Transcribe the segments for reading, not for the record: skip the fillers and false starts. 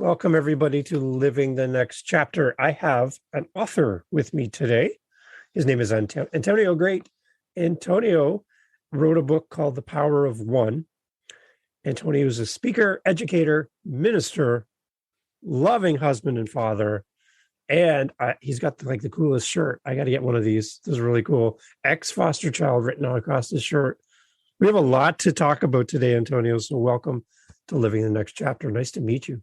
Welcome, everybody, to Living the Next Chapter. I have an author with me today. His name is Antonio Grate. Antonio wrote a book called The Power of One. Antonio is a speaker, educator, minister, loving husband and father. And he's got the coolest shirt. I got to get one of these. This is really cool. Ex-foster child written all across his shirt. We have a lot to talk about today, Antonio. So welcome to Living the Next Chapter. Nice to meet you.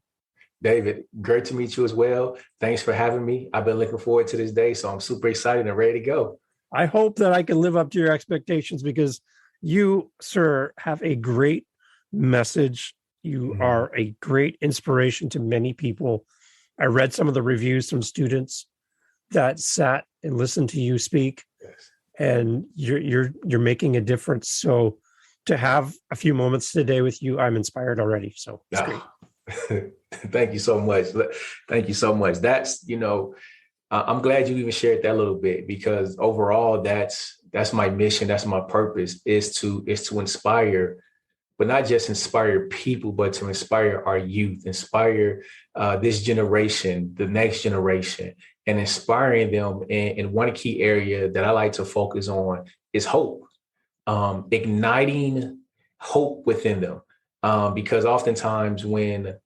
David, great to meet you as well. Thanks for having me. I've been looking forward to this day, so I'm super excited and ready to go. I hope that I can live up to your expectations because you, sir, have a great message. You are a great inspiration to many people. I read some of the reviews from students that sat and listened to you speak, Yes. and you're making a difference. So to have a few moments today with you, I'm inspired already. So it's great. Thank you so much. Thank you so much. That's, I'm glad you even shared that a little bit, because overall, that's my mission. That's my purpose is to inspire, but not just inspire people, but to inspire our youth, inspire this generation, the next generation, and inspiring them. And one key area that I like to focus on is hope, igniting hope within them. Because oftentimes when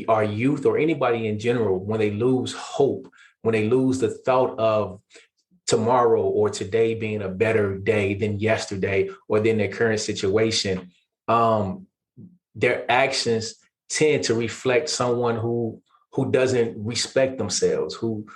our youth or anybody in general, when they lose hope, when they lose the thought of tomorrow or today being a better day than yesterday or than their current situation, their actions tend to reflect someone who doesn't respect themselves, who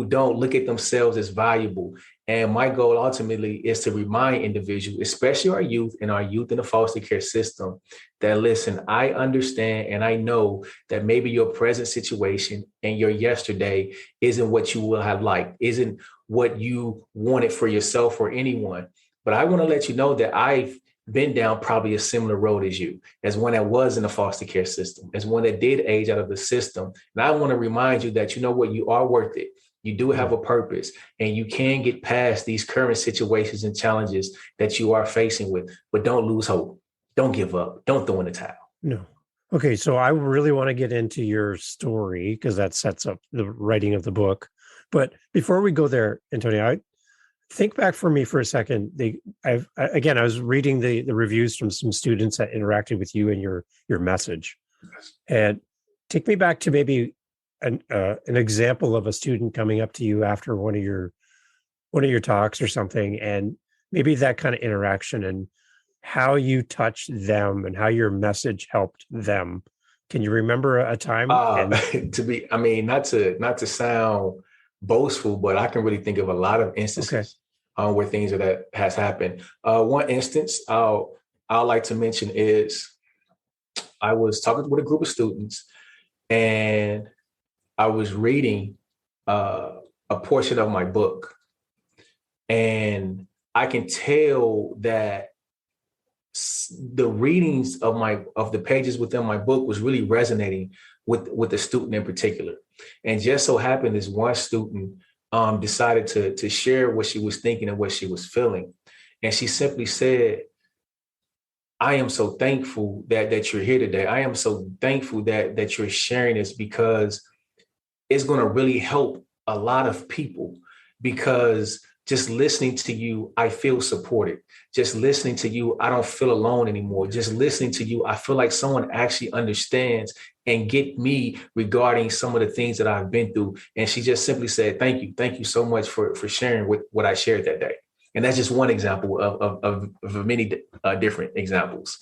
don't look at themselves as valuable. And my goal ultimately is to remind individuals, especially our youth in the foster care system, that listen, I understand and I know that maybe your present situation and your yesterday isn't what you will have liked, isn't what you wanted for yourself or anyone. But I want to let you know that I've been down probably a similar road as you, as one that was in the foster care system, as one that did age out of the system. And I want to remind you that, you know what, you are worth it. You do have a purpose, and you can get past these current situations and challenges that you are facing with, but don't lose hope. Don't give up. Don't throw in the towel. No. Okay. So I really want to get into your story because that sets up the writing of the book. But before we go there, Antonio, think back for me for a second. I was reading the reviews from some students that interacted with you and your message, and take me back to maybe an example of a student coming up to you after one of your talks or something, and maybe that kind of interaction and how you touched them and how your message helped them. Can you remember a time? Not to sound boastful, but I can really think of a lot of instances where things of that has happened. One instance I'll like to mention is I was talking with a group of students, and I was reading a portion of my book, and I can tell that the readings of the pages within my book was really resonating with the student in particular. And just so happened, this one student decided to share what she was thinking and what she was feeling. And she simply said, I am so thankful that you're here today. I am so thankful that you're sharing this, because it's going to really help a lot of people, because just listening to you, I feel supported. Just listening to you, I don't feel alone anymore. Just listening to you, I feel like someone actually understands and get me regarding some of the things that I've been through. And she just simply said, thank you. Thank you so much for sharing what I shared that day. And that's just one example of many different examples.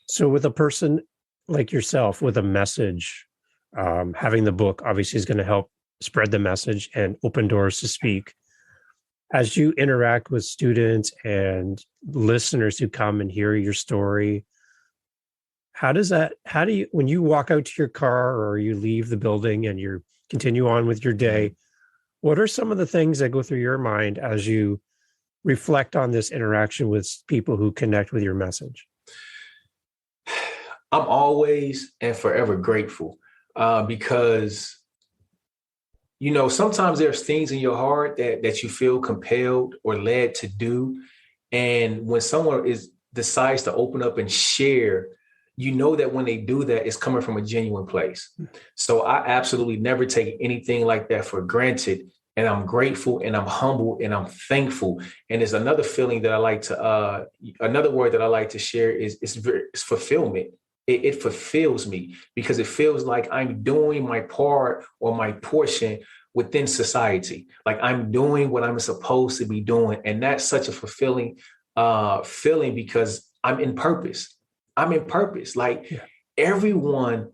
So with a person like yourself with a message, having the book obviously is going to help spread the message and open doors to speak. As you interact with students and listeners who come and hear your story, how do you, when you walk out to your car or you leave the building and you continue on with your day, what are some of the things that go through your mind as you reflect on this interaction with people who connect with your message? I'm always and forever grateful because sometimes there's things in your heart that you feel compelled or led to do. And when someone decides to open up and share, you know that when they do that, it's coming from a genuine place. So I absolutely never take anything like that for granted. And I'm grateful and I'm humble and I'm thankful. And there's another feeling that I like to, another word that I like to share is it's fulfillment. It fulfills me because it feels like I'm doing my part or my portion within society. Like I'm doing what I'm supposed to be doing. And that's such a fulfilling feeling because I'm in purpose. I'm in purpose. Like everyone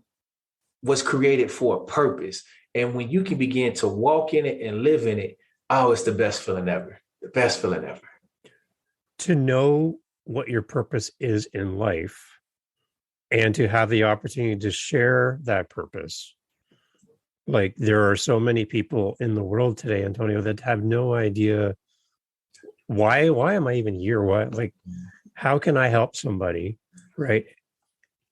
was created for a purpose. And when you can begin to walk in it and live in it, oh, it's the best feeling ever. The best feeling ever. To know what your purpose is in life and to have the opportunity to share that purpose. Like there are so many people in the world today, Antonio, that have no idea why am I even here? What, like, how can I help somebody? Right.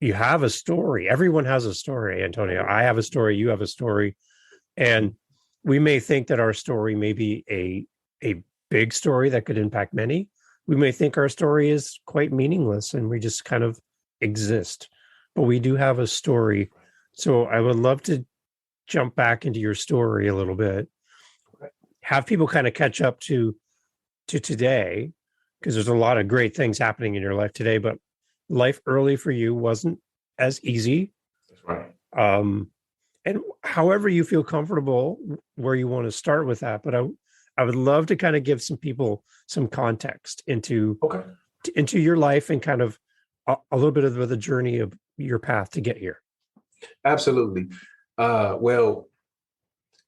You have a story. Everyone has a story, Antonio. I have a story. You have a story. And we may think that our story may be a big story that could impact many. We may think our story is quite meaningless and we just kind of exist. But we do have a story. So I would love to jump back into your story a little bit. Have people kind of catch up to today, because there's a lot of great things happening in your life today, but life early for you wasn't as easy. That's right. And however you feel comfortable where you want to start with that, but I would love to kind of give some people some context into your life and kind of a little bit of the journey of your path to get here. Absolutely. Well,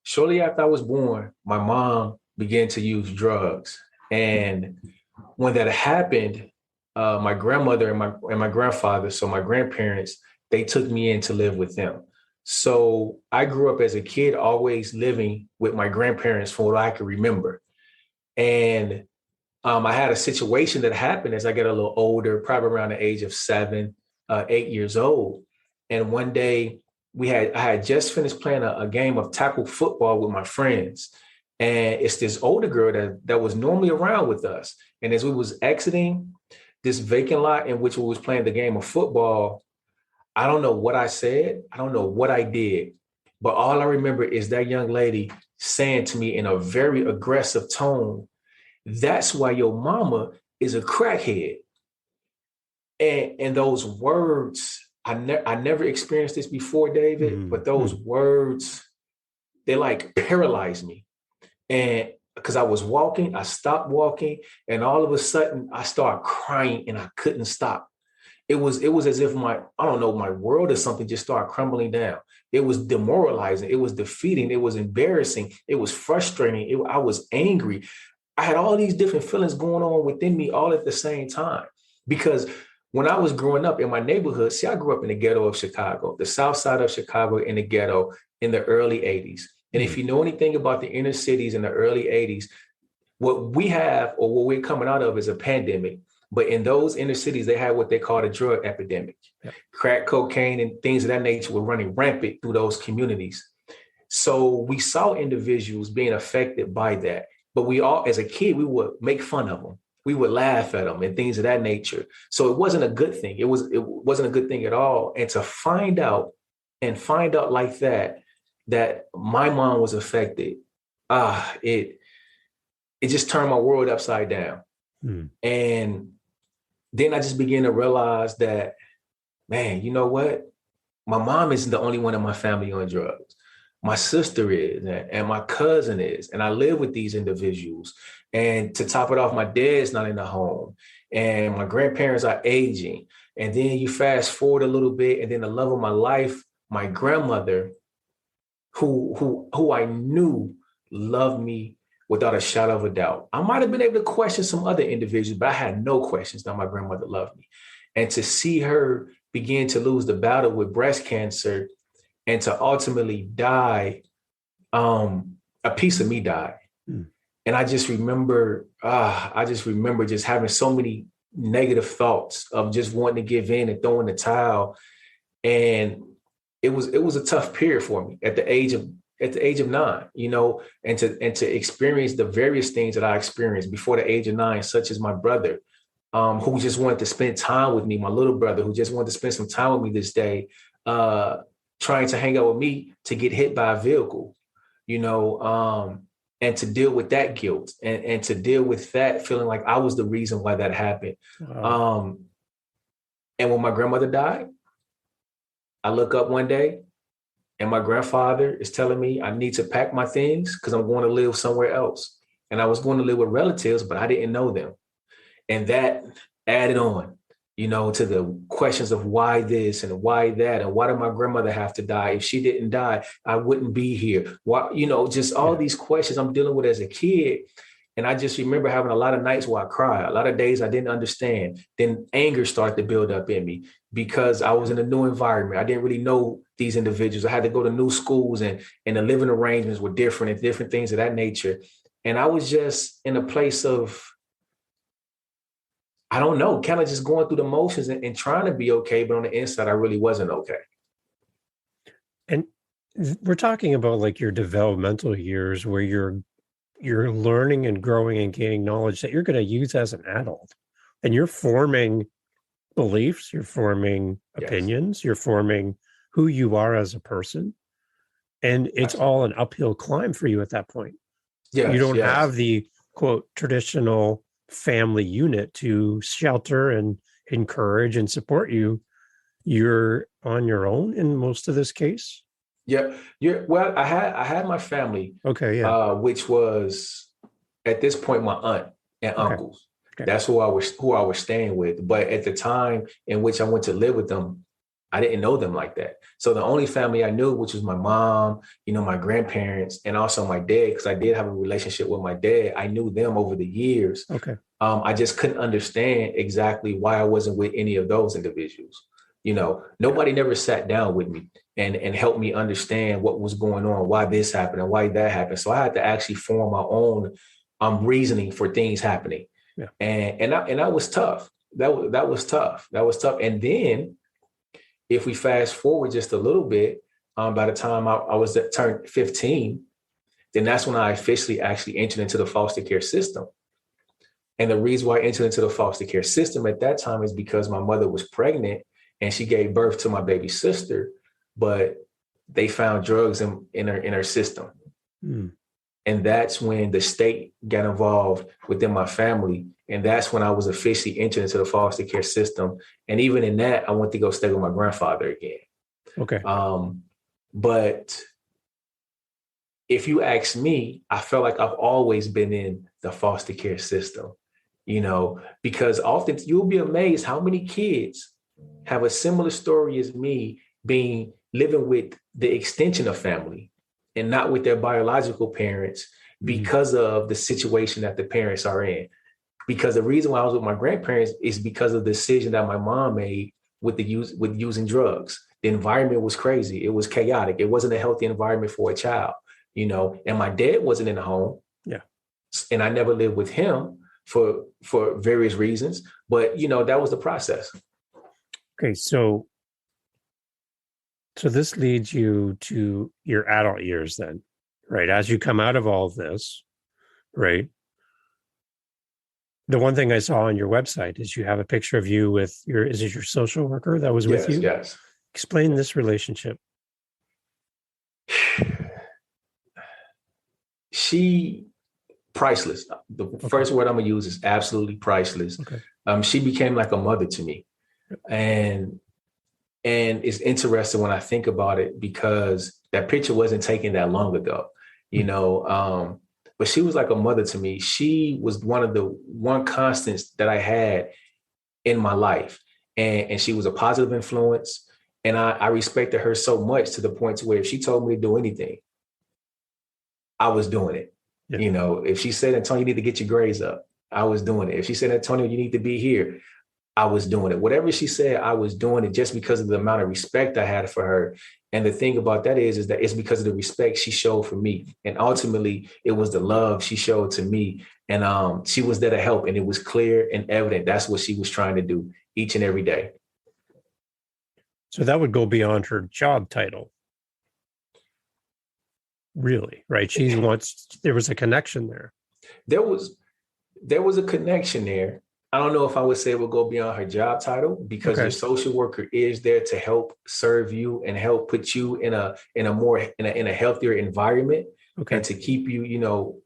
shortly after I was born, my mom began to use drugs. And when that happened, my grandmother and my grandfather, so my grandparents, they took me in to live with them. So I grew up as a kid, always living with my grandparents from what I can remember. And I had a situation that happened as I got a little older, probably around the age of 7, 8 years old. And one day I had just finished playing a game of tackle football with my friends. And it's this older girl that was normally around with us. And as we was exiting this vacant lot in which we was playing the game of football, I don't know what I said. I don't know what I did. But all I remember is that young lady saying to me in a very aggressive tone, "That's why your mama is a crackhead." And those words, I never experienced this before, David, but those words, they like paralyzed me. And because I was walking, I stopped walking, and all of a sudden I started crying and I couldn't stop. It was as if my world or something just started crumbling down. It was demoralizing. It was defeating. It was embarrassing. It was frustrating. I was angry. I had all these different feelings going on within me all at the same time. Because when I was growing up in my neighborhood, see, I grew up in the ghetto of Chicago, the south side of Chicago in the ghetto in the early 80s. And if you know anything about the inner cities in the early 80s, what we have or what we're coming out of is a pandemic. But in those inner cities, they had what they called a drug epidemic. Yep. Crack cocaine and things of that nature were running rampant through those communities. So we saw individuals being affected by that. But we all, as a kid, we would make fun of them. We would laugh at them and things of that nature. So it wasn't a good thing. It wasn't a good thing at all. And to find out like that my mom was affected, it just turned my world upside down. And then I just began to realize that, man, you know what? My mom isn't the only one in my family on drugs. My sister is, and my cousin is, and I live with these individuals. And to top it off, my dad's not in the home, and my grandparents are aging. And then you fast forward a little bit, and then the love of my life, my grandmother, who I knew loved me without a shadow of a doubt. I might have been able to question some other individuals, but I had no questions that my grandmother loved me. And to see her begin to lose the battle with breast cancer and to ultimately die, a piece of me died. And I just remember just having so many negative thoughts of just wanting to give in and throwing the towel. And it was a tough period for me at the age of 9, you know, and to experience the various things that I experienced before the age of 9, such as my brother who just wanted to spend time with me, my little brother who just wanted to spend some time with me this day, trying to hang out with me to get hit by a vehicle, you know, and to deal with that guilt and to deal with that feeling like I was the reason why that happened. Wow. And when my grandmother died, I look up one day and my grandfather is telling me I need to pack my things because I'm going to live somewhere else. And I was going to live with relatives, but I didn't know them. And that added on, to the questions of why this and why that, and why did my grandmother have to die? If she didn't die, I wouldn't be here. Why, just all these questions I'm dealing with as a kid. And I just remember having a lot of nights where I cried, a lot of days I didn't understand. Then anger started to build up in me because I was in a new environment. I didn't really know these individuals. I had to go to new schools and the living arrangements were different and different things of that nature. And I was just in a place of, I don't know, kind of just going through the motions and trying to be okay. But on the inside, I really wasn't okay. And we're talking about like your developmental years where you're learning and growing and gaining knowledge that you're going to use as an adult. And you're forming beliefs, you're forming opinions, you're forming who you are as a person. And it's all an uphill climb for you at that point. Yes, you don't have the quote traditional family unit to shelter and encourage and support you. You're on your own in most of this case. Yeah. Well, I had my family. Okay. Yeah. Which was at this point my aunt and uncles. Okay. That's who I was staying with. But at the time in which I went to live with them, I didn't know them like that. So the only family I knew, which was my mom, my grandparents, and also my dad, because I did have a relationship with my dad. I knew them over the years. Okay. I just couldn't understand exactly why I wasn't with any of those individuals. Nobody never sat down with me and helped me understand what was going on, why this happened and why that happened. So I had to actually form my own reasoning for things happening. Yeah. And that was tough. That was tough. That was tough. And then if we fast forward just a little bit, by the time I was turned 15, then that's when I officially actually entered into the foster care system. And the reason why I entered into the foster care system at that time is because my mother was pregnant and she gave birth to my baby sister, but they found drugs in her system. Mm. And that's when the state got involved within my family. And that's when I was officially entered into the foster care system. And even in that, I went to go stay with my grandfather again. Okay. But if you ask me, I felt like I've always been in the foster care system, because often you'll be amazed how many kids have a similar story as me, living with the extension of family and not with their biological parents because of the situation that the parents are in. Because the reason why I was with my grandparents is because of the decision that my mom made with using drugs. The environment was crazy. It was chaotic. It wasn't a healthy environment for a child, and my dad wasn't in the home. Yeah. And I never lived with him for various reasons, but that was the process. Okay. So this leads you to your adult years then, right? As you come out of all of this, right? The one thing I saw on your website is you have a picture of you with is it your social worker that was with you? Yes. Explain this relationship. She, priceless. The first word I'm going to use is absolutely priceless. Okay. She became like a mother to me. And it's interesting when I think about it because that picture wasn't taken that long ago, but she was like a mother to me. She was one constants that I had in my life. And she was a positive influence. And I respected her so much to the point to where if she told me to do anything, I was doing it. Yeah. If she said, Antonio, you need to get your grades up, I was doing it. If she said, Antonio, you need to be here, I was doing it. Whatever she said, I was doing it just because of the amount of respect I had for her. And the thing about that is that it's because of the respect she showed for me. And ultimately, it was the love she showed to me. And she was there to help. And it was clear and evident. That's what she was trying to do each and every day. So that would go beyond her job title. Really, right? There was a connection there. There was a connection there. I don't know if I would say it would go beyond her job title, because your Okay. social worker is there to help serve you and help put you in a healthier environment, Okay. and to keep you,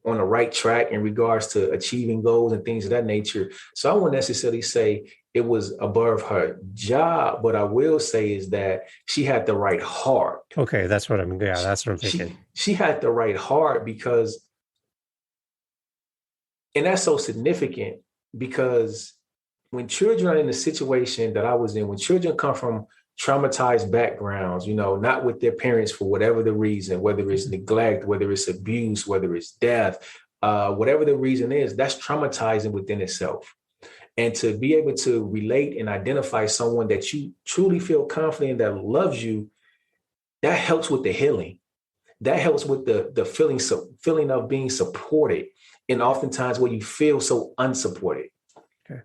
on the right track in regards to achieving goals and things of that nature. So I wouldn't necessarily say it was above her job. What I will say is that she had the right heart. Okay. Yeah, She that's what I'm thinking. she had the right heart, because, and that's so significant, because when children are in the situation that I was in, when children come from traumatized backgrounds, not with their parents for whatever the reason, whether it's Mhm. neglect, whether it's abuse, whether it's death, whatever the reason is, that's traumatizing within itself. And to be able to relate and identify someone that you truly feel confident that loves you, that helps with the healing. That helps with the feeling of being supported, and oftentimes where you feel so unsupported. Okay.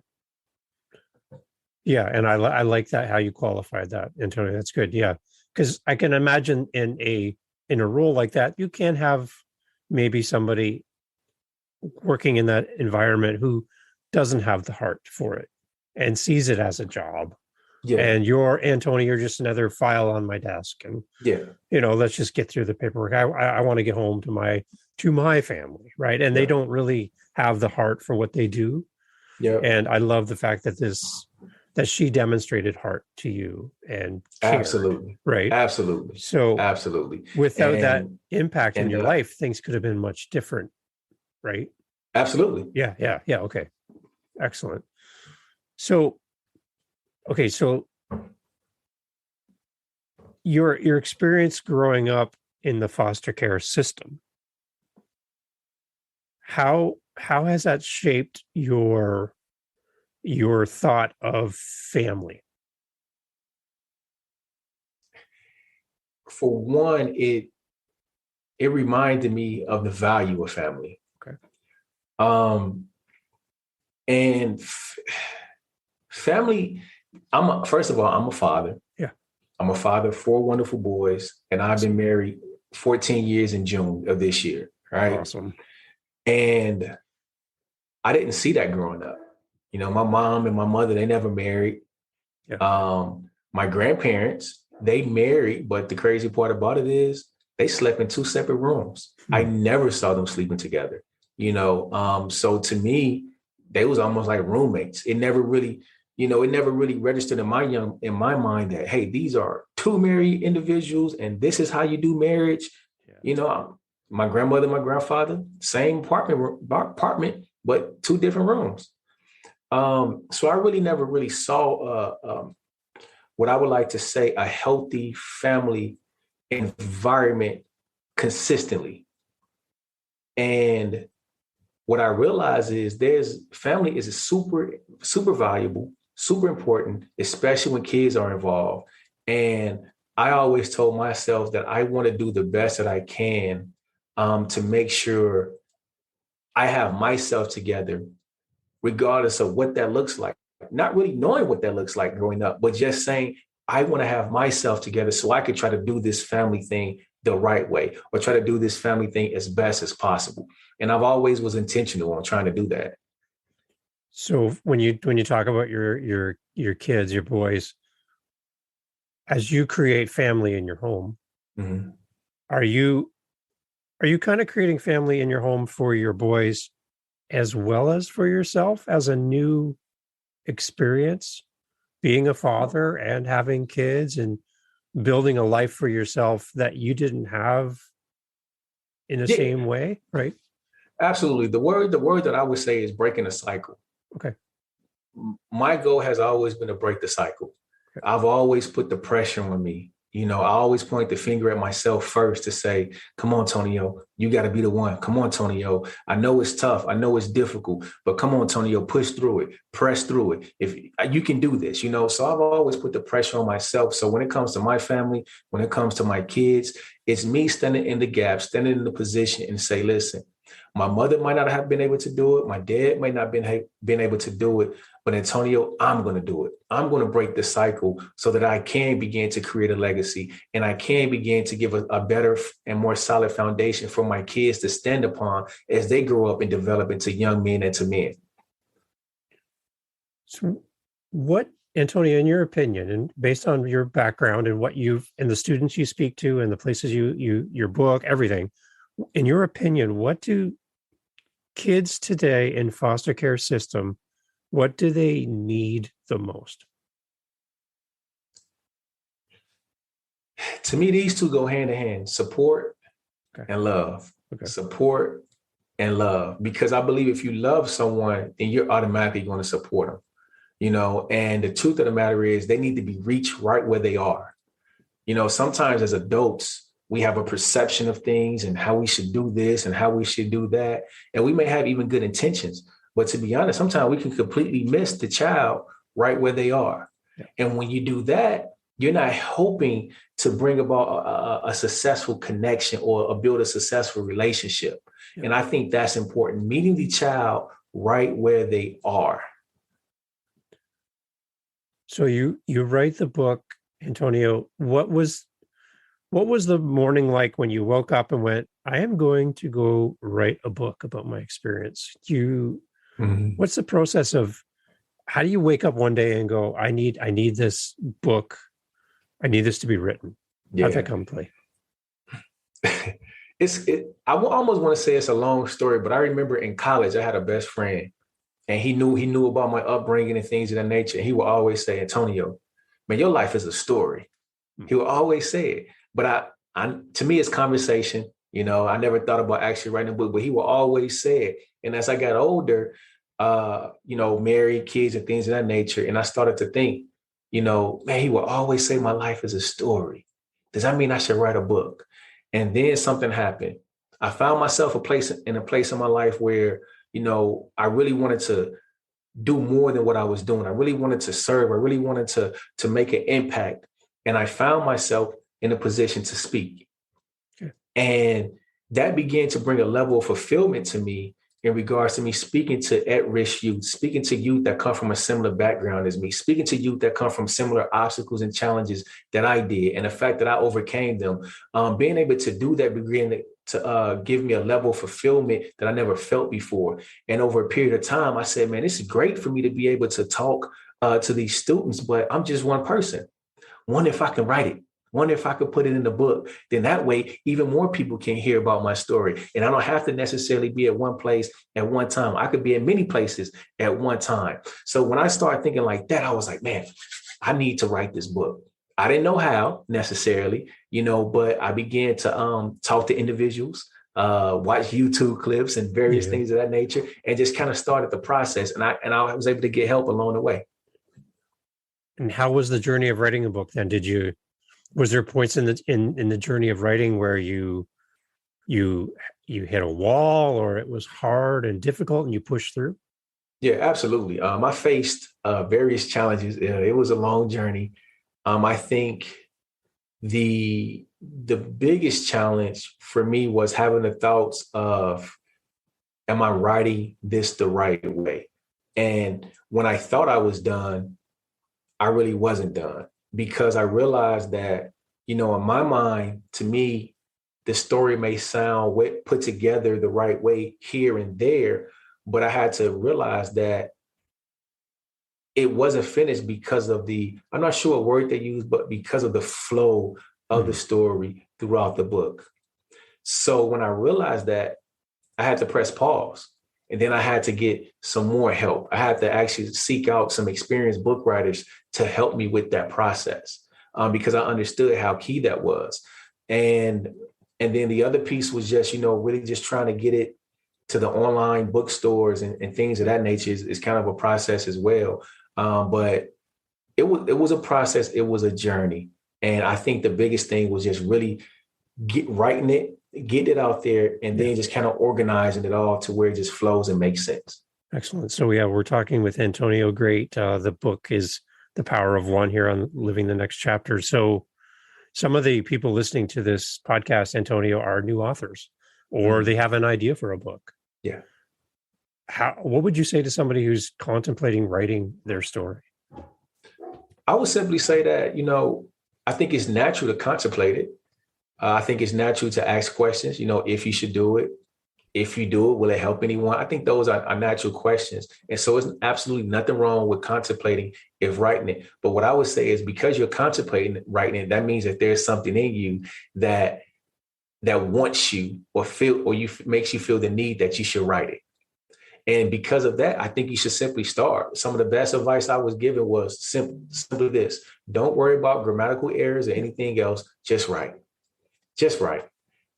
Yeah, and I like that how you qualified that, Antonio. That's good. Yeah, because I can imagine in a role like that, you can have maybe somebody working in that environment who doesn't have the heart for it and sees it as a job. Yeah, And you're Antonio, you're just another file on my desk, and yeah, let's just get through the paperwork. I want to get home to my family, right? And they yeah, don't really have the heart for what they do. yeah. And I love the fact that she demonstrated heart to you and cared, Absolutely, right? absolutely, So absolutely, without that and impact in and your life, things could have been much different, right? absolutely. Yeah, yeah, yeah. Okay, excellent. So, okay, so your experience growing up in the foster care system, how has that shaped your thought of family? For one, it reminded me of the value of family. Okay. Um, and family. First of all, I'm a father. Yeah. I'm a father of four wonderful boys, and I've been Awesome. married 14 years in June of this year. Right. Awesome. And I didn't see that growing up. My mom and my mother, they never married. Yeah. My grandparents, they married, but the crazy part about it is they slept in two separate rooms. I Hmm. never saw them sleeping together. So to me, they was almost like roommates. It never really registered in my mind that, hey, these are two married individuals and this is how you do marriage. Yeah. My grandmother, my grandfather, same apartment, but two different rooms. So I really never really saw what I would like to say a healthy family environment consistently. And what I realize is there's family is super, super valuable, super important, especially when kids are involved. And I always told myself that I want to do the best that I can, to make sure I have myself together, regardless of what that looks like. Not really knowing what that looks like growing up, but just saying, I want to have myself together so I could try to do this family thing the right way, or try to do this family thing as best as possible. And I've always was intentional on trying to do that. So when you talk about your kids, your boys, as you create family in your home, Mm-hmm. are you kind of creating family in your home for your boys as well as for yourself as a new experience, being a father and having kids and building a life for yourself that you didn't have in the Yeah, same way, right? absolutely. The word that I would say is breaking a cycle. Okay. My goal has always been to break the cycle. Okay. I've always put the pressure on me. I always point the finger at myself first to say, come on, Tonio, you got to be the one. Come on, Tonio. I know it's tough. I know it's difficult, but come on, Tonio, push through it, press through it. If you can do this. So I've always put the pressure on myself. So when it comes to my family, when it comes to my kids, it's me standing in the gap, standing in the position and say, listen, my mother might not have been able to do it. My dad might not have been able to do it. But Antonio, I'm going to do it. I'm going to break the cycle so that I can begin to create a legacy, and I can begin to give a better and more solid foundation for my kids to stand upon as they grow up and develop into young men and to men. So what, Antonio, in your opinion, and based on your background and what you've and the students you speak to and the places your book, everything, in your opinion, what do kids today in foster care system, what do they need the most? To me, these two go hand in hand: support Okay. and love. Okay. Support and love. Because I believe if you love someone, then you're automatically going to support them. And the truth of the matter is they need to be reached right where they are. Sometimes as adults, we have a perception of things and how we should do this and how we should do that. And we may have even good intentions. But to be honest, sometimes we can completely miss the child right where they are. Yeah. And when you do that, you're not hoping to bring about a successful connection or build a successful relationship. Yeah. And I think that's important, meeting the child right where they are. So you write the book, Antonio. What was the morning like when you woke up and went, I am going to go write a book about my experience? What's the process of, how do you wake up one day and go, I need this book. I need this to be written. Yeah. How'd that come to play? I almost want to say it's a long story, but I remember in college, I had a best friend and he knew about my upbringing and things of that nature. And he would always say, Antonio, man, your life is a story. He would always say it. But to me, it's conversation. I never thought about actually writing a book, but he would always say it. And as I got older, married, kids and things of that nature. And I started to think, man, he would always say my life is a story. Does that mean I should write a book? And then something happened. I found myself in a place in my life where, I really wanted to do more than what I was doing. I really wanted to serve. I really wanted to make an impact. And I found myself in a position to speak. Okay. And that began to bring a level of fulfillment to me in regards to me speaking to at-risk youth, speaking to youth that come from a similar background as me, speaking to youth that come from similar obstacles and challenges that I did. And the fact that I overcame them, being able to do that began to give me a level of fulfillment that I never felt before. And over a period of time, I said, man, this is great for me to be able to talk to these students, but I'm just one person. Wonder if I can write it. Wonder if I could put it in the book. Then that way, even more people can hear about my story. And I don't have to necessarily be at one place at one time. I could be in many places at one time. So when I started thinking like that, I was like, man, I need to write this book. I didn't know how necessarily, but I began to talk to individuals, watch YouTube clips and various things of that nature, and just kind of started the process. And I was able to get help along the way. And how was the journey of writing a book then? Was there points in the journey of writing where you hit a wall, or it was hard and difficult and you pushed through? Yeah, absolutely. I faced various challenges. It was a long journey. I think the biggest challenge for me was having the thoughts of, am I writing this the right way? And when I thought I was done, I really wasn't done, because I realized that, in my mind, to me, the story may sound put together the right way here and there, but I had to realize that it wasn't finished because of I'm not sure what word they used, but because of the flow of the story throughout the book. So when I realized that, I had to press pause. And then I had to get some more help. I had to actually seek out some experienced book writers to help me with that process, because I understood how key that was. And then the other piece was just, really just trying to get it to the online bookstores and things of that nature is kind of a process as well. But it was a process. It was a journey. And I think the biggest thing was just really writing it, getting it out there, and then just kind of organizing it all to where it just flows and makes sense. Excellent. So we're talking with Antonio Grate. The book is The Power of One here on Living the Next Chapter. So some of the people listening to this podcast, Antonio, are new authors, or they have an idea for a book. Yeah. What would you say to somebody who's contemplating writing their story? I would simply say that, I think it's natural to contemplate it. I think it's natural to ask questions, if you should do it, If you do it, will it help anyone? I think those are natural questions. And so it's absolutely nothing wrong with contemplating if writing it. But what I would say is because you're contemplating writing it, that means that there's something in you that wants you or you makes you feel the need that you should write it. And because of that, I think you should simply start. Some of the best advice I was given was simply this: don't worry about grammatical errors or anything else. Just write. Just write.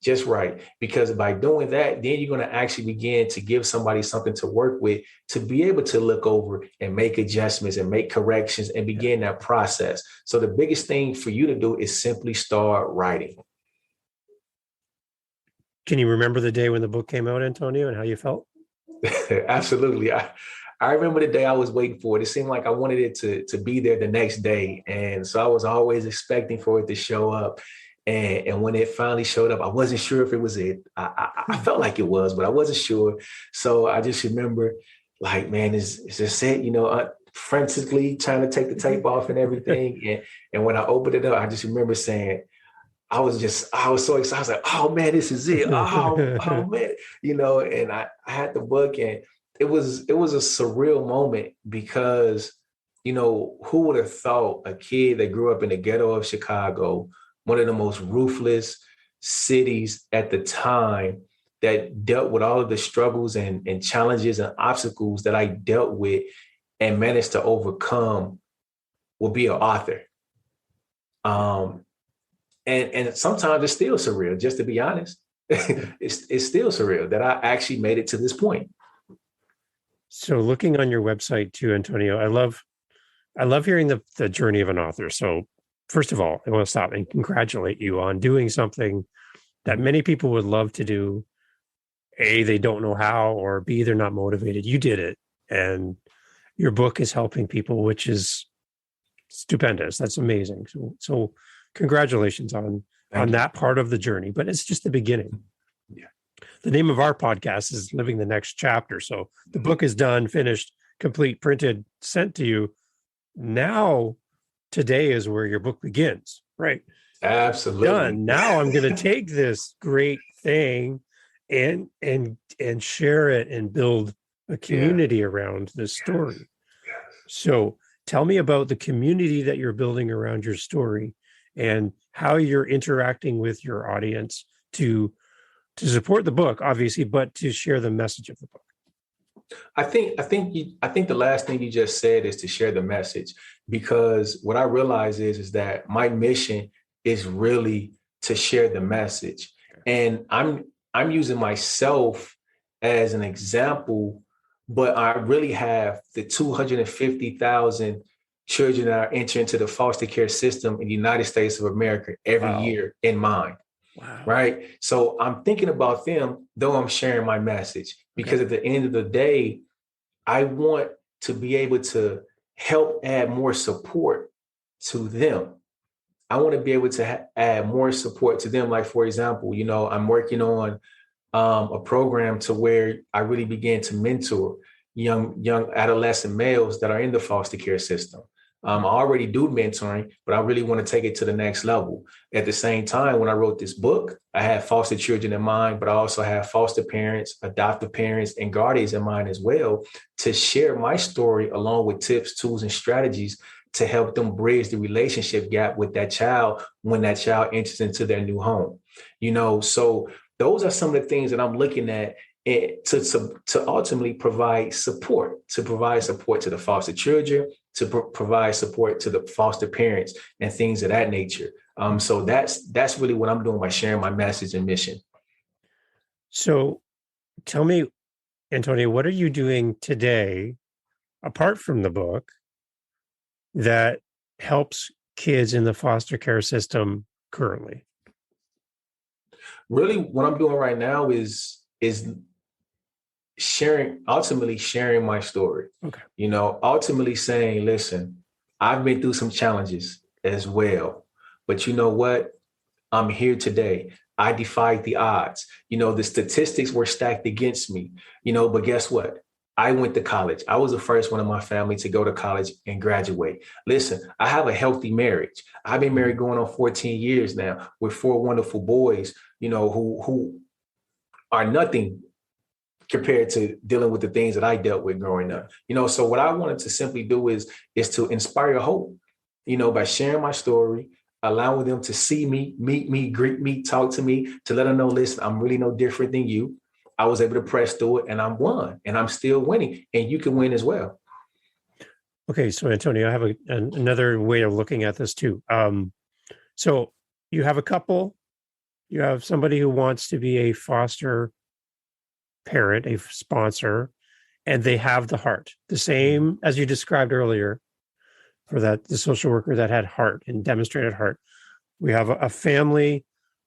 Just write. Because by doing that, then you're going to actually begin to give somebody something to work with, to be able to look over and make adjustments and make corrections and begin that process. So the biggest thing for you to do is simply start writing. Can you remember the day when the book came out, Antonio, and how you felt? Absolutely. I remember the day I was waiting for it. It seemed like I wanted it to be there the next day. And so I was always expecting for it to show up. And when it finally showed up, I wasn't sure if it was it. I felt like it was, but I wasn't sure. So I just remember like, man, is this it? You know, frantically trying to take the tape off and everything. And when I opened it up, I just remember saying, I was so excited. I was like, oh man, this is it. Oh man, you know, and I had the book, and it was a surreal moment because, you know, who would have thought a kid that grew up in the ghetto of Chicago, one of the most ruthless cities at the time, that dealt with all of the struggles and challenges and obstacles that I dealt with and managed to overcome, will be an author. And sometimes it's still surreal, just to be honest. It's still surreal that I actually made it to this point. So looking on your website too, Antonio, I love hearing the journey of an author. So first of all, I want to stop and congratulate you on doing something that many people would love to do. A, they don't know how, or B, they're not motivated. You did it. And your book is helping people, which is stupendous. That's amazing. So congratulations on that part of the journey, but it's just the beginning. Yeah. The name of our podcast is Living the Next Chapter. So the book is done, finished, complete, printed, sent to you. Now, today is where your book begins, right? Absolutely. Done. Now I'm going to take this great thing and share it and build a community around this story. Yes. So tell me about the community that you're building around your story and how you're interacting with your audience to support the book, obviously, but to share the message of the book. I think the last thing you just said is to share the message, because what I realize is that my mission is really to share the message. And I'm using myself as an example, but I really have the 250,000 children that are entering into the foster care system in the United States of America every year in mind. Wow. Right. So I'm thinking about them, though I'm sharing my message, because at the end of the day, I want to be able to help add more support to them. I want to be able to add more support to them. Like, for example, you know, I'm working on a program to where I really began to mentor young adolescent males that are in the foster care system. I already do mentoring, but I really want to take it to the next level. At the same time, when I wrote this book, I had foster children in mind, but I also have foster parents, adoptive parents, and guardians in mind as well, to share my story along with tips, tools, and strategies to help them bridge the relationship gap with that child when that child enters into their new home. You know, so those are some of the things that I'm looking at to ultimately provide support to the foster children, to provide support to the foster parents and things of that nature. So that's really what I'm doing by sharing my message and mission. So tell me, Antonio, what are you doing today, apart from the book, that helps kids in the foster care system currently? Really, what I'm doing right now is ultimately sharing my story. Okay. You know, ultimately saying, listen, I've been through some challenges as well, but you know what? I'm here today. I defied the odds. You know, the statistics were stacked against me, you know, but guess what? I went to college. I was the first one in my family to go to college and graduate. Listen, I have a healthy marriage. I've been married going on 14 years now with 4 wonderful boys, you know, who are nothing compared to dealing with the things that I dealt with growing up. So what I wanted to simply do is to inspire hope, by sharing my story, allowing them to see me, meet me, greet me, talk to me, to let them know, listen, I'm really no different than you. I was able to press through it, and I'm won, and I'm still winning, and you can win as well. Okay, so Antonio, I have another way of looking at this too. So you have a couple, you have somebody who wants to be a foster parent, a sponsor, and they have the heart, the same as you described earlier for the social worker that had heart and demonstrated heart. We have a family,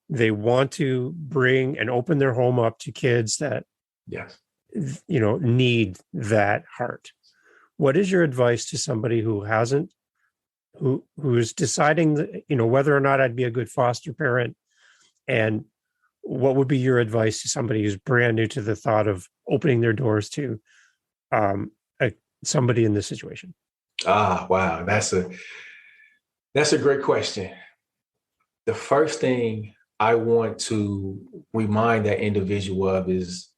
they want to bring and open their home up to kids that, yes, need that heart. What is your advice to somebody who is deciding, whether or not I'd be a good foster parent? And what would be your advice to somebody who's brand new to the thought of opening their doors to somebody in this situation? Wow. That's a great question. The first thing I want to remind that individual of is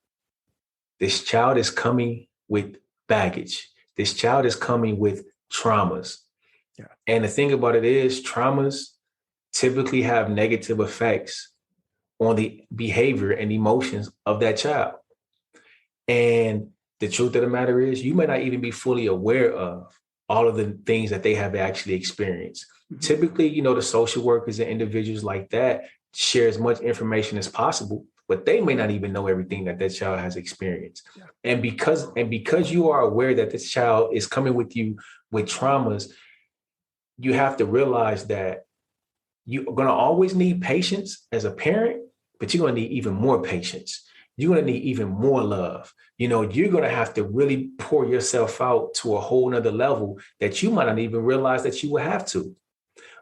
this child is coming with baggage. This child is coming with traumas. Yeah. And the thing about it is, traumas typically have negative effects on the behavior and emotions of that child. And the truth of the matter is, you may not even be fully aware of all of the things that they have actually experienced. Mm-hmm. Typically, the social workers and individuals like that share as much information as possible, but they may not even know everything that child has experienced. Yeah. And because you are aware that this child is coming with you with traumas, you have to realize that you're going to always need patience as a parent, but you're going to need even more patience. You're going to need even more love. You're going to have to really pour yourself out to a whole nother level that you might not even realize that you will have to.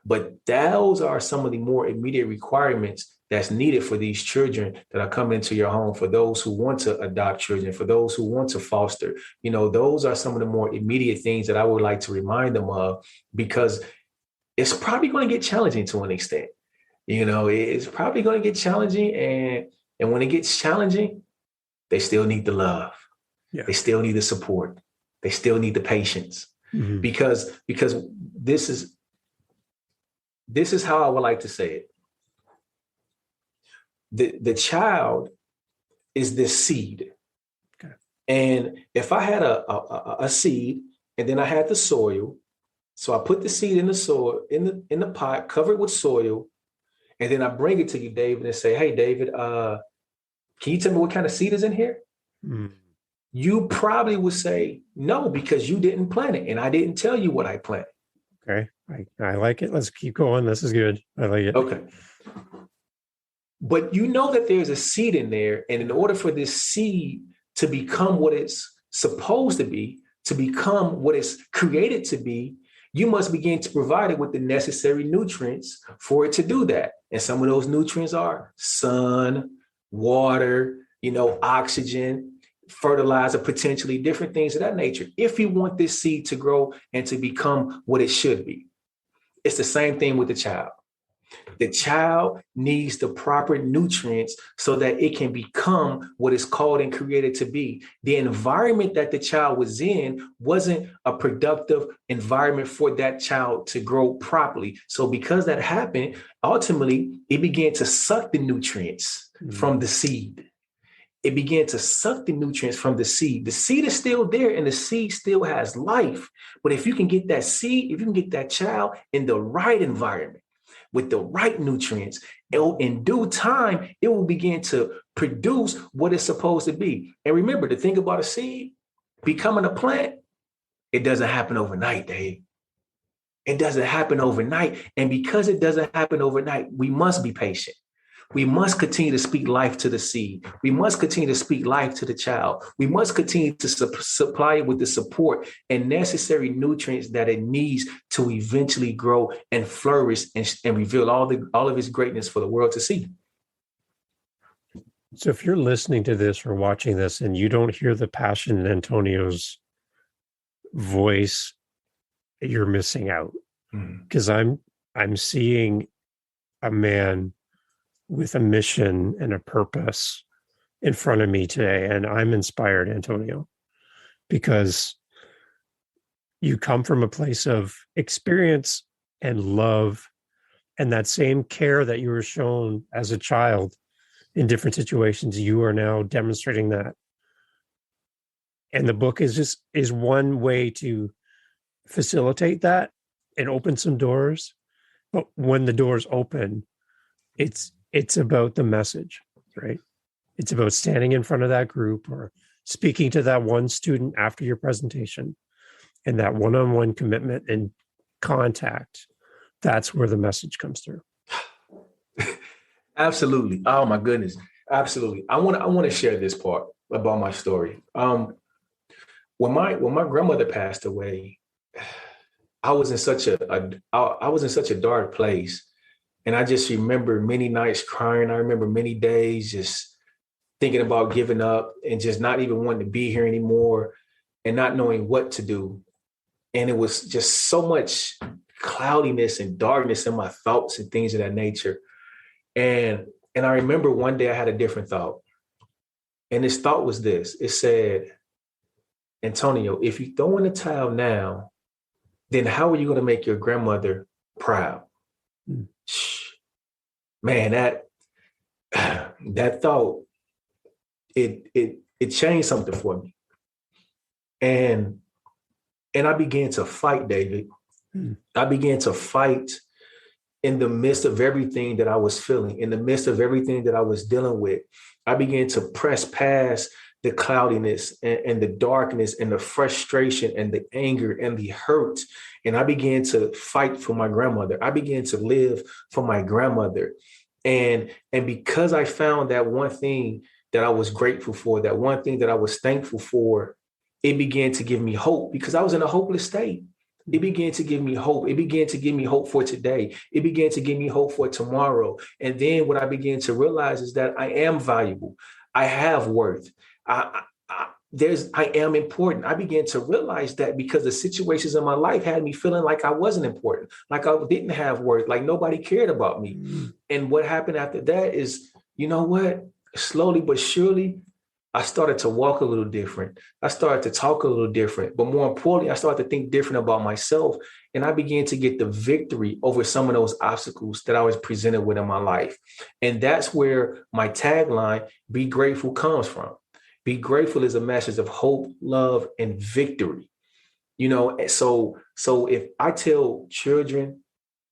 But those are some of the more immediate requirements that's needed for these children that are coming into your home, for those who want to adopt children, for those who want to foster. Those are some of the more immediate things that I would like to remind them of, because it's probably going to get challenging to an extent. It's probably going to get challenging. And when it gets challenging, they still need the love. Yeah. They still need the support. They still need the patience. Mm-hmm. Because this is how I would like to say it. The child is this seed. Okay. And if I had a seed and then I had the soil, so I put the seed in the soil, in the pot, covered with soil, and then I bring it to you, David, and say, hey, David, can you tell me what kind of seed is in here? Mm. You probably would say no, because you didn't plant it and I didn't tell you what I planted. Okay. I like it. Let's keep going. This is good. I like it. Okay. But that there's a seed in there. And in order for this seed to become what it's supposed to be, to become what it's created to be, you must begin to provide it with the necessary nutrients for it to do that. And some of those nutrients are sun, water, oxygen, fertilizer, potentially different things of that nature. If you want this seed to grow and to become what it should be, it's the same thing with the child. The child needs the proper nutrients so that it can become what it's called and created to be. The environment that the child was in wasn't a productive environment for that child to grow properly. So because that happened, ultimately, it began to suck the nutrients from the seed. It began to suck the nutrients from the seed. The seed is still there and the seed still has life. But if you can get that seed, if you can get that child in the right environment, with the right nutrients, in due time, it will begin to produce what it's supposed to be. And remember, the thing about a seed becoming a plant, it doesn't happen overnight, Dave. It doesn't happen overnight. And because it doesn't happen overnight, we must be patient. We must continue to speak life to the seed. We must continue to speak life to the child. We must continue to supply it with the support and necessary nutrients that it needs to eventually grow and flourish and reveal all of its greatness for the world to see. So if you're listening to this or watching this and you don't hear the passion in Antonio's voice, you're missing out. Because I'm seeing a man with a mission and a purpose in front of me today, and I'm inspired, Antonio, because you come from a place of experience and love, and that same care that you were shown as a child in different situations, you are now demonstrating that. And the book is one way to facilitate that and open some doors. But when the doors open, it's about the message, right? It's about standing in front of that group or speaking to that one student after your presentation, and that one-on-one commitment and contact. That's where the message comes through. Absolutely. Oh my goodness. Absolutely. I want to share this part about my story. When my grandmother passed away, I was in such I was in such a dark place. And I just remember many nights crying. I remember many days just thinking about giving up and just not even wanting to be here anymore and not knowing what to do. And it was just so much cloudiness and darkness in my thoughts and things of that nature. And I remember one day I had a different thought. And this thought was this. It said, Antonio, if you throw in the towel now, then how are you going to make your grandmother proud? Mm. Man, that thought, it changed something for me. And I began to fight, David. Mm. I began to fight in the midst of everything that I was feeling, in the midst of everything that I was dealing with. I began to press past the cloudiness and the darkness and the frustration and the anger and the hurt. And I began to fight for my grandmother. I began to live for my grandmother. And because I found that one thing that I was grateful for, that one thing that I was thankful for, it began to give me hope because I was in a hopeless state. It began to give me hope. It began to give me hope for today. It began to give me hope for tomorrow. And then what I began to realize is that I am valuable. I have worth. I am important. I began to realize that because the situations in my life had me feeling like I wasn't important, like I didn't have worth, like nobody cared about me. Mm-hmm. And what happened after that is, you know what? Slowly but surely, I started to walk a little different. I started to talk a little different. But more importantly, I started to think different about myself. And I began to get the victory over some of those obstacles that I was presented with in my life. And that's where my tagline, Be Grateful, comes from. Be grateful is a message of hope, love, and victory. You know, so if I tell children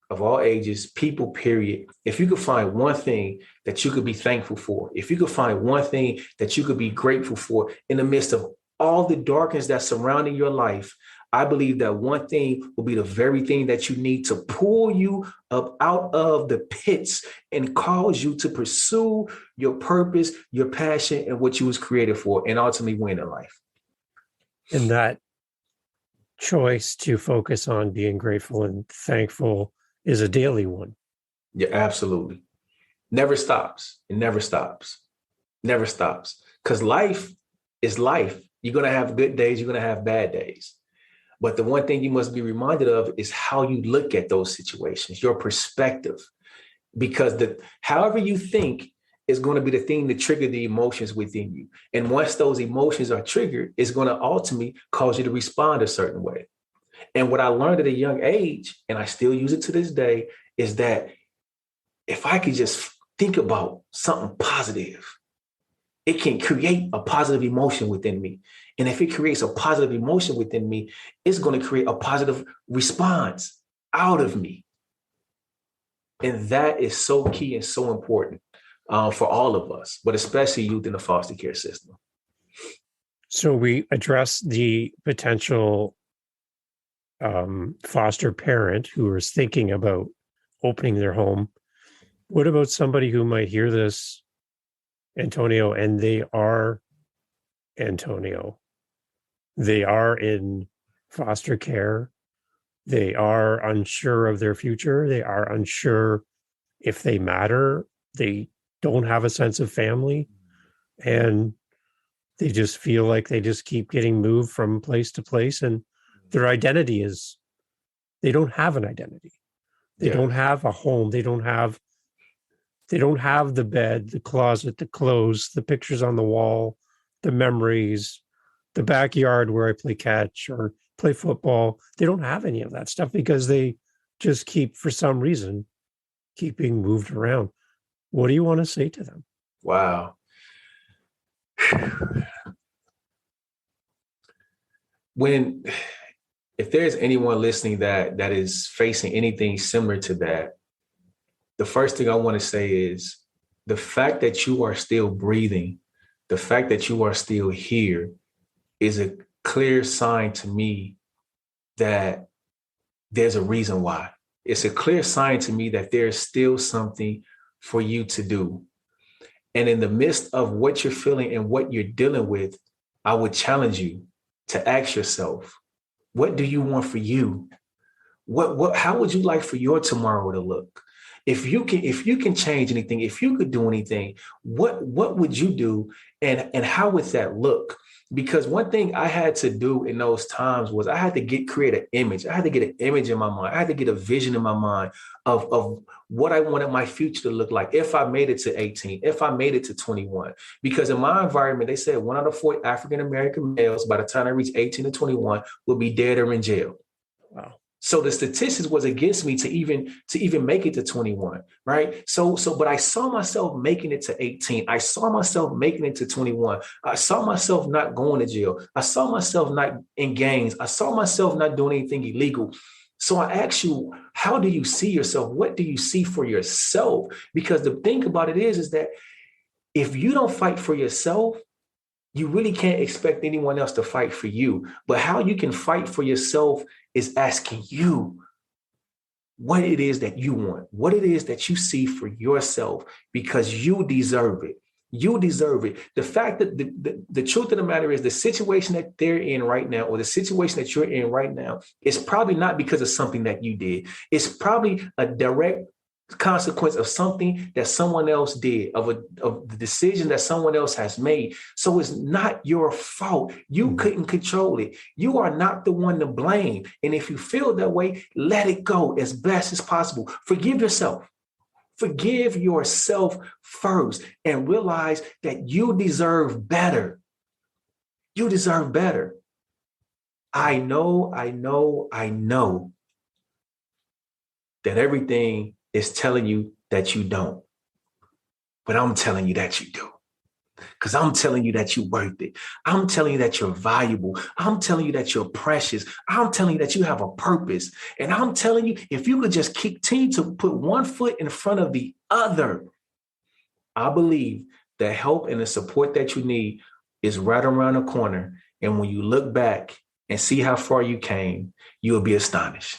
of all ages, people, period, if you could find one thing that you could be thankful for, if you could find one thing that you could be grateful for in the midst of all the darkness that's surrounding your life, I believe that one thing will be the very thing that you need to pull you up out of the pits and cause you to pursue your purpose, your passion, and what you was created for, and ultimately win in life. And that choice to focus on being grateful and thankful is a daily one. Yeah, absolutely. Never stops. It never stops. Never stops. Because life is life. You're going to have good days. You're going to have bad days. But the one thing you must be reminded of is how you look at those situations, your perspective, because however you think is going to be the thing to trigger the emotions within you. And once those emotions are triggered, it's going to ultimately cause you to respond a certain way. And what I learned at a young age, and I still use it to this day, is that if I could just think about something positive, it can create a positive emotion within me. And if it creates a positive emotion within me, it's going to create a positive response out of me. And that is so key and so important for all of us, but especially youth in the foster care system. So we address the potential foster parent who is thinking about opening their home. What about somebody who might hear this, Antonio, and they are Antonio? They are in foster care. They are unsure of their future. They are unsure if they matter. They don't have a sense of family. And they just feel like they just keep getting moved from place to place. And their identity is, they don't have an identity. They don't have a home. They They don't have the bed, the closet, the clothes, the pictures on the wall, the memories, the backyard where I play catch or play football. They don't have any of that stuff because they just keep, for some reason, keeping moved around. What do you want to say to them? Wow. If there's anyone listening that is facing anything similar to that, the first thing I want to say is the fact that you are still breathing, the fact that you are still here is a clear sign to me that there's a reason why. It's a clear sign to me that there's still something for you to do. And in the midst of what you're feeling and what you're dealing with, I would challenge you to ask yourself, what do you want for you? How would you like for your tomorrow to look? If you can change anything, if you could do anything, what would you do? And how would that look? Because one thing I had to do in those times was I had to create an image. I had to get an image in my mind. I had to get a vision in my mind of what I wanted my future to look like if I made it to 18, if I made it to 21. Because in my environment, they said 1 out of 4 African-American males by the time I reach 18 to 21 will be dead or in jail. Wow. So the statistics was against me to even make it to 21, right? But I saw myself making it to 18. I saw myself making it to 21. I saw myself not going to jail. I saw myself not in gangs. I saw myself not doing anything illegal. So I ask you, how do you see yourself? What do you see for yourself? Because the thing about it is that if you don't fight for yourself, you really can't expect anyone else to fight for you. But how you can fight for yourself is asking you what it is that you want, what it is that you see for yourself, because you deserve it. You deserve it. The fact that the truth of the matter is the situation that they're in right now, or the situation that you're in right now, is probably not because of something that you did. It's probably a direct consequence of something that someone else did, of the decision that someone else has made. So it's not your fault. You couldn't control it. You are not the one to blame. And if you feel that way, let it go as best as possible. Forgive yourself. Forgive yourself first and realize that you deserve better. You deserve better. I know that everything is telling you that you don't. But I'm telling you that you do. Because I'm telling you that you're worth it. I'm telling you that you're valuable. I'm telling you that you're precious. I'm telling you that you have a purpose. And I'm telling you, if you could just continue to put one foot in front of the other, I believe the help and the support that you need is right around the corner. And when you look back and see how far you came, you'll be astonished.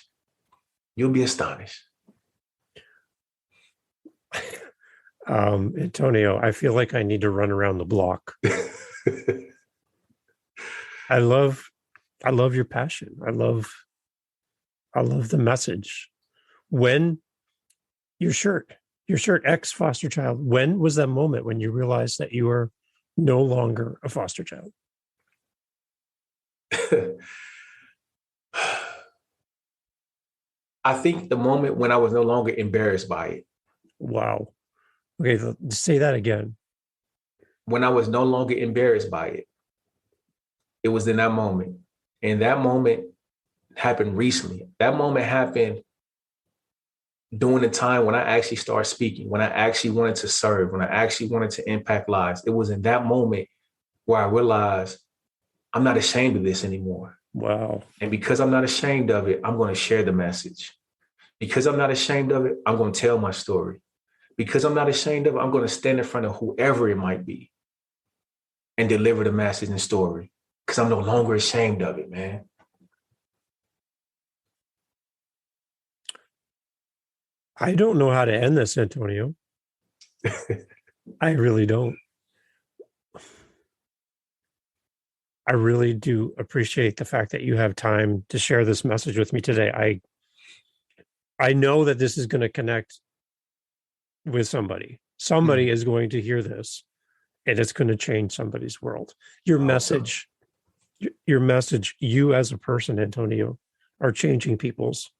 You'll be astonished. Antonio, I feel like I need to run around the block. I love your passion. I love the message. When your shirt ex foster child, when was that moment when you realized that you were no longer a foster child? I think the moment when I was no longer embarrassed by it. Wow. Okay, say that again. When I was no longer embarrassed by it. It was in that moment. And that moment happened recently. That moment happened during the time when I actually started speaking, when I actually wanted to serve, when I actually wanted to impact lives. It was in that moment where I realized I'm not ashamed of this anymore. Wow. And because I'm not ashamed of it, I'm going to share the message. Because I'm not ashamed of it, I'm going to tell my story. Because I'm not ashamed of it, I'm going to stand in front of whoever it might be and deliver the message and story. Because I'm no longer ashamed of it, man. I don't know how to end this, Antonio. I really don't. I really do appreciate the fact that you have time to share this message with me today. I know that this is going to connect with somebody. Somebody is going to hear this, and it's going to change somebody's world. Your message, you as a person, Antonio, are changing people's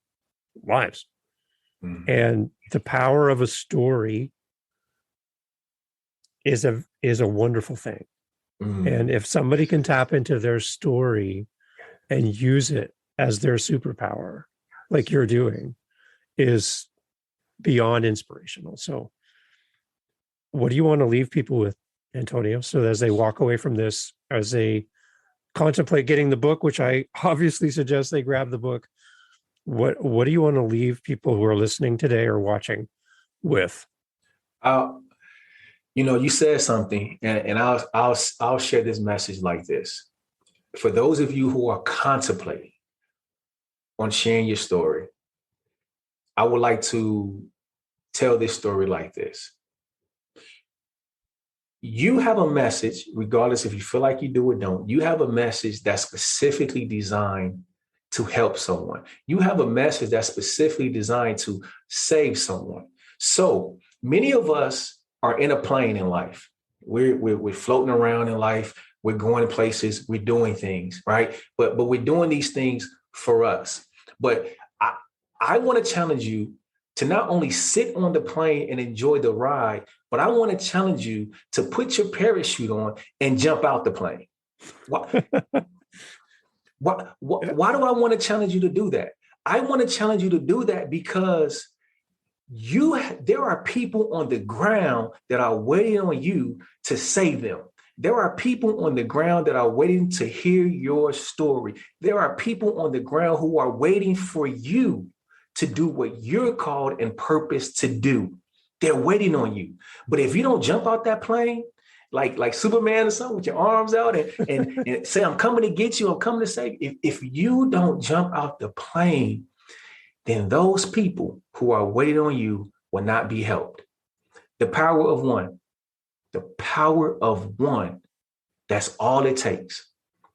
lives. And the power of a story is a wonderful thing. And Mm. if somebody can tap into their story and use it as their superpower, like you're doing, is beyond inspirational. So what do you want to leave people with, Antonio? So as they walk away from this, as they contemplate getting the book, which I obviously suggest they grab the book, what do you want to leave people who are listening today or watching with? I'll, you said something, and I'll share this message like this. For those of you who are contemplating on sharing your story, I would like to tell this story like this. You have a message, regardless if you feel like you do or don't, you have a message that's specifically designed to help someone. You have a message that's specifically designed to save someone. So many of us are in a plane in life. We're floating around in life. We're going places. We're doing things, right? But we're doing these things for us. But I want to challenge you to not only sit on the plane and enjoy the ride, but I want to challenge you to put your parachute on and jump out the plane. Why do I want to challenge you to do that? I want to challenge you to do that because there are people on the ground that are waiting on you to save them. There are people on the ground that are waiting to hear your story. There are people on the ground who are waiting for you to do what you're called and purposed to do. They're waiting on you. But if you don't jump out that plane, like Superman or something with your arms out and say, I'm coming to get you, I'm coming to save you. If you don't jump out the plane, then those people who are waiting on you will not be helped. The power of one. The power of one. That's all it takes.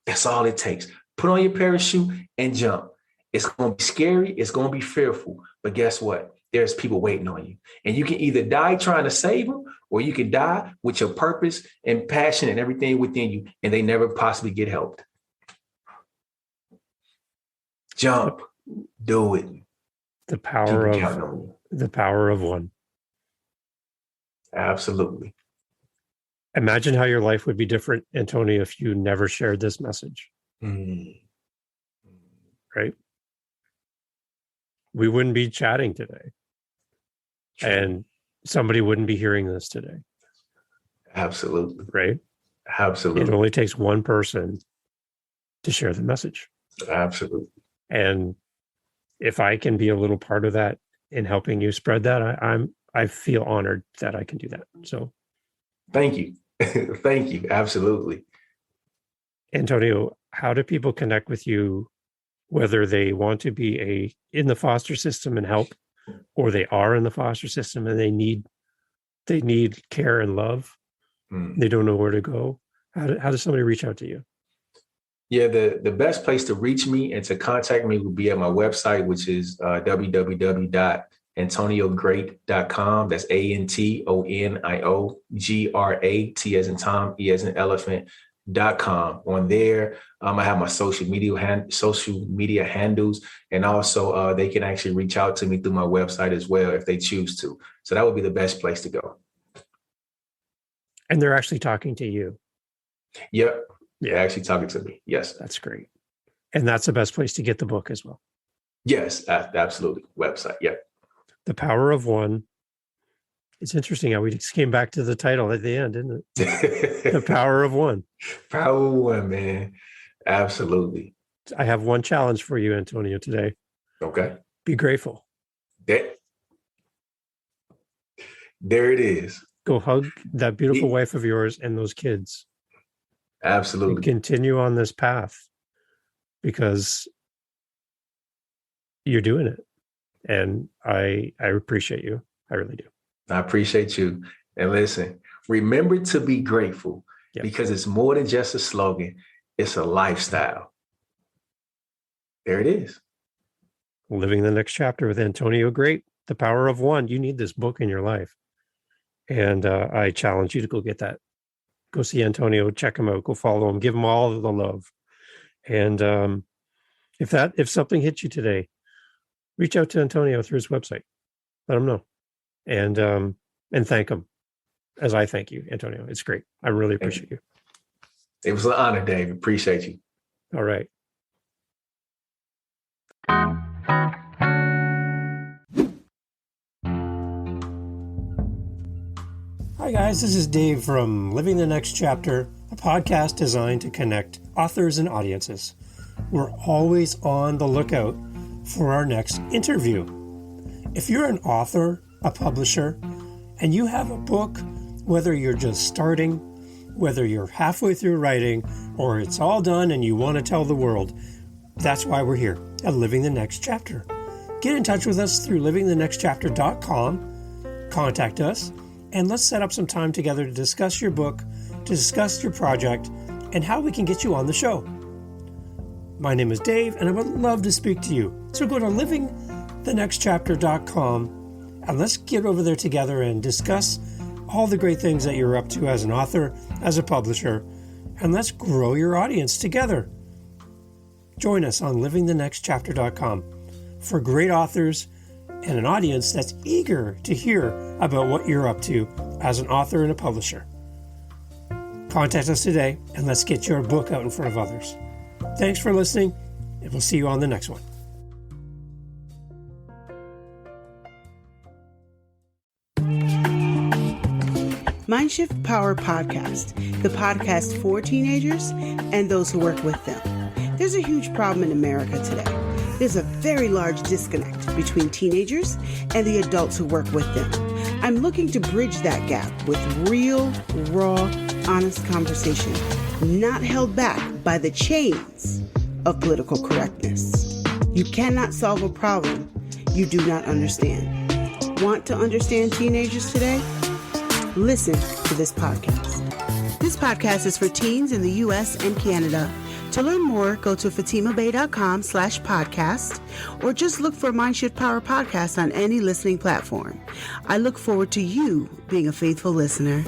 That's all it takes. Put on your parachute and jump. It's going to be scary. It's going to be fearful. But guess what? There's people waiting on you. And you can either die trying to save them, or you can die with your purpose and passion and everything within you, and they never possibly get helped. Jump. Do it. The power of one. Absolutely. Imagine how your life would be different, Antonio, if you never shared this message. Right? We wouldn't be chatting today. True. And somebody wouldn't be hearing this today. Absolutely. Right? Absolutely. It only takes one person to share the message. Absolutely. And if I can be a little part of that in helping you spread that, I feel honored that I can do that. So thank you. Thank you. Absolutely. Antonio, how do people connect with you, whether they want to be in the foster system and help, or they are in the foster system and they need care and love? They don't know where to go. How does somebody reach out to you? Yeah, the best place to reach me and to contact me would be at my website, which is www.antoniograte.com. That's ANTONIOGRAT as in Tom, E as in elephant.com. On there, I have my social media handles, and also they can actually reach out to me through my website as well if they choose to. So that would be the best place to go. And they're actually talking to you. Yep. Yeah, actually talking to me. Yes. That's great. And that's the best place to get the book as well. Yes, absolutely. Website. Yeah. The Power of One. It's interesting how we just came back to the title at the end, isn't it? The Power of One. Power of One, man. Absolutely. I have one challenge for you, Antonio, today. Okay. Be grateful. There it is. Go hug that beautiful wife of yours and those kids. Absolutely. And continue on this path because you're doing it. And I appreciate you. I really do. I appreciate you. And listen, remember to be grateful because it's more than just a slogan. It's a lifestyle. There it is. Living the Next Chapter with Antonio Grate, The Power of One. You need this book in your life. And I challenge you to go get that. Go see Antonio, check him out, go follow him, give him all of the love. And if something hits you today, reach out to Antonio through his website. Let him know. And thank him. as I thank you, Antonio. It's great. I really appreciate you. It was an honor, Dave. Appreciate you. All right. Hi, guys. This is Dave from Living the Next Chapter, a podcast designed to connect authors and audiences. We're always on the lookout for our next interview. If you're an author, a publisher, and you have a book, whether you're just starting, whether you're halfway through writing, or it's all done and you want to tell the world, that's why we're here at Living the Next Chapter. Get in touch with us through livingthenextchapter.com, contact us, and let's set up some time together to discuss your book, to discuss your project, and how we can get you on the show. My name is Dave, and I would love to speak to you. So go to livingthenextchapter.com, and let's get over there together and discuss all the great things that you're up to as an author, as a publisher, and let's grow your audience together. Join us on livingthenextchapter.com for great authors and an audience that's eager to hear about what you're up to as an author and a publisher. Contact us today, and let's get your book out in front of others. Thanks for listening, and we'll see you on the next one. Mindshift Power Podcast, the podcast for teenagers and those who work with them. There's a huge problem in America today. There's a very large disconnect between teenagers and the adults who work with them. I'm looking to bridge that gap with real, raw, honest conversation, not held back by the chains of political correctness. You cannot solve a problem you do not understand. Want to understand teenagers today? Listen to this podcast. This podcast is for teens in the U.S. and Canada. To learn more, go to fatimabay.com/podcast or just look for Mindshift Power Podcast on any listening platform. I look forward to you being a faithful listener.